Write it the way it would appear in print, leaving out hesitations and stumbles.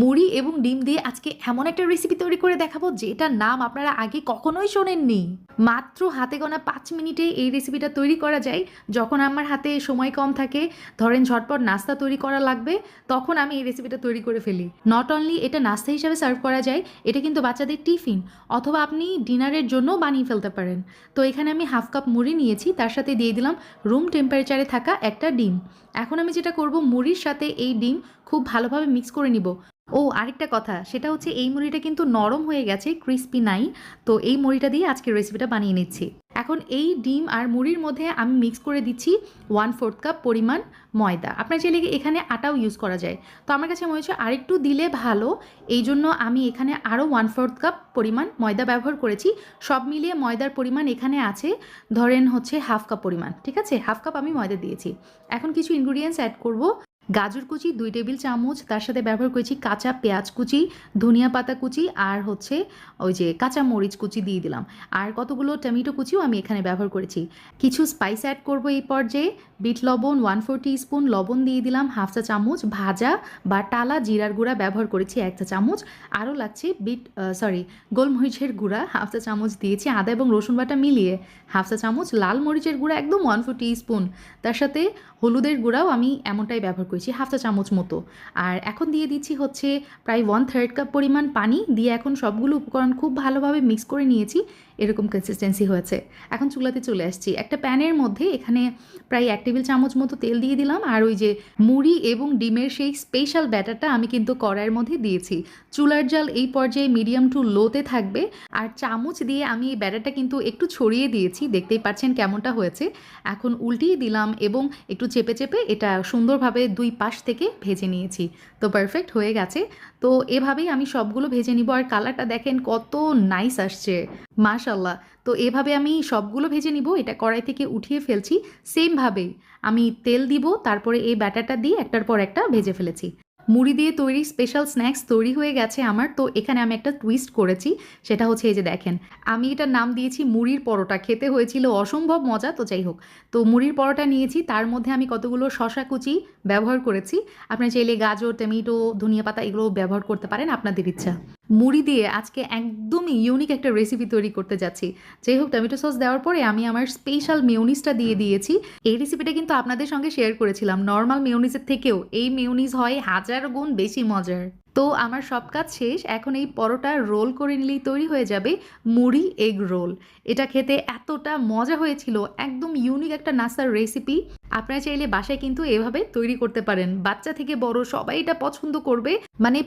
মুড়ি এবং ডিম দিয়ে আজকে এমন একটা রেসিপি তৈরি করে দেখাবো যেটার নাম আপনারা আগে কখনোই শোনেননি। মাত্র হাতে গোনা ৫ মিনিটে এই রেসিপিটা তৈরি করা যায়। যখন আমার হাতে সময় কম থাকে, ধরেন ঝটপট নাস্তা তৈরি করা লাগবে, তখন আমি এই রেসিপিটা তৈরি করে ফেলি। নট অনলি এটা নাস্তা হিসাবে সার্ভ করা যায়, এটা কিন্তু বাচ্চাদের টিফিন অথবা আপনি ডিনারের জন্য বানিয়ে ফেলতে পারেন। তো এখানে আমি হাফ কাপ মুড়ি নিয়েছি, তার সাথে দিয়ে দিলাম রুম টেম্পারেচারে থাকা একটা ডিম। এখন আমি যেটা করব, মুড়ির সাথে এই ডিম খুব ভালোভাবে মিক্স করে নিব। ও আরেকটা কথা, সেটা হচ্ছে এই মুড়িটা কিন্তু নরম হয়ে গেছে, ক্রিস্পি নাই। তো এই মুড়িটা দিয়ে আজকে রেসিপিটা বানিয়ে নিচ্ছি। এখন এই ডিম আর মুড়ির মধ্যে আমি মিক্স করে দিচ্ছি 1/4 কাপ পরিমাণ ময়দা। আপনার চাইলে এখানে আটাও ইউজ করা যায়, তো আমার কাছে মনে হচ্ছে আরেকটু দিলে ভালো, এই জন্য আমি এখানে আরও 1/4 কাপ পরিমাণ ময়দা ব্যবহার করেছি। সব মিলিয়ে ময়দার পরিমাণ এখানে আছে ধরেন হচ্ছে হাফ কাপ পরিমাণ, ঠিক আছে? হাফ কাপ আমি ময়দা দিয়েছি। এখন কিছু ইনগ্রিডিয়েন্টস অ্যাড করব। গাজর কুচি 2 টেবিল চামচ, তার সাথে ব্যবহার করেছি কাঁচা পেঁয়াজ কুচি, ধনিয়া পাতা কুচি, আর হচ্ছে ওই যে কাঁচা মরিচ কুচি দিয়ে দিলাম। আর কতগুলো টমেটো কুচিও আমি এখানে ব্যবহার করেছি। কিছু স্পাইস অ্যাড করব এই পর্যায়ে। বিট লবণ 1/4 টিস্পুন, লবণ দিয়ে দিলাম হাফ চা চামচ, ভাজা বা টালা জিরার গুঁড়া ব্যবহার করেছি 1 চা চামচ। আরও লাগছে গোলমরিচের গুঁড়া হাফ চা চামচ দিয়েছি, আদা এবং রসুন বাটা মিলিয়ে হাফ চা চামচ, লাল মরিচের গুঁড়া একদম 1/4 টিস্পুন, তার সাথে হলুদের গুঁড়াও আমি এমনটাই ব্যবহার করেছি হাফ চা চামচ মতো। আর এখন দিয়ে দিচ্ছি হচ্ছে প্রায় 1/3 কাপ পরিমাণ পানি দিয়ে এখন সবগুলো উপকরণ খুব ভালোভাবে মিক্স করে নিয়েছি। এরকম কনসিস্টেন্সি হয়েছে। এখন চুলাতে চলে আসছি। একটা প্যানের মধ্যে এখানে প্রায় 1 টেবিল চামচ মতো তেল দিয়ে দিলাম, আর ওই যে মুড়ি এবং ডিমের সেই স্পেশাল ব্যাটারটা আমি কিন্তু কড়াইয়ের মধ্যে দিয়েছি। চুলার জাল এই পর্যায়ে মিডিয়াম টু লোতে থাকবে। আর চামচ দিয়ে আমি এই ব্যাটারটা কিন্তু একটু ছড়িয়ে দিয়েছি, দেখতেই পাচ্ছেন কেমনটা হয়েছে। এখন উল্টিয়ে দিলাম এবং একটু চেপে চেপে এটা সুন্দরভাবে 2 পাশ থেকে ভেজে নিয়েছি। তো পারফেক্ট হয়ে গেছে। তো এভাবেই আমি সবগুলো ভেজে নিব। আর কালারটা দেখেন কত নাইস আসছে, মাশাল্লাহ। তো এভাবে আমি সবগুলো ভেজে নিব। এটা কড়াই থেকে উঠিয়ে ফেলছি। সেমভাবেই আমি তেল দিব, তারপরে এই ব্যাটারটা দিয়ে একটার পর একটা ভেজে ফেলেছি। মুড়ি দিয়ে তৈরি স্পেশাল স্ন্যাক্স তৈরি হয়ে গেছে আমার। তো এখানে আমি একটা টুইস্ট করেছি, সেটা হচ্ছে এই যে দেখেন, আমি এটার নাম দিয়েছি মুড়ির পরোটা। খেতে হয়েছিল অসম্ভব মজা। তো যাই হোক, তো মুড়ির পরোটা নিয়েছি, তার মধ্যে আমি কতগুলো শশা কুচি ব্যবহার করেছি। আপনার চাইলে গাজর, টমেটো, ধনিয়া পাতা এগুলো ব্যবহার করতে পারেন, আপনাদের ইচ্ছা। মুড়ি দিয়ে আজকে একদমই ইউনিক একটা রেসিপি তৈরি করতে যাচ্ছি। যাই হোক, টমেটো সস দেওয়ার পরে আমি আমার স্পেশাল মেয়োনিজটা দিয়ে দিয়েছি। এই রেসিপিটা কিন্তু আপনাদের সঙ্গে শেয়ার করেছিলাম। নর্মাল মেয়োনিজের থেকেও এই মেয়োনিজ হয় 1000 গুণ বেশি মজার। তো আমার সব কাজ শেষ। এখন এই পরোটা রোল করে নিলেই তৈরি হয়ে যাবে মুড়ি এগ রোল। এটা খেতে এতটা মজা হয়েছিল, একদম ইউনিক একটা নাস্তার রেসিপি। আপনারা চাইলে বাসায় কিন্তু এভাবে তৈরি করতে পারেন। বাচ্চা থেকে বড় সবাই এটা পছন্দ করবে, মানে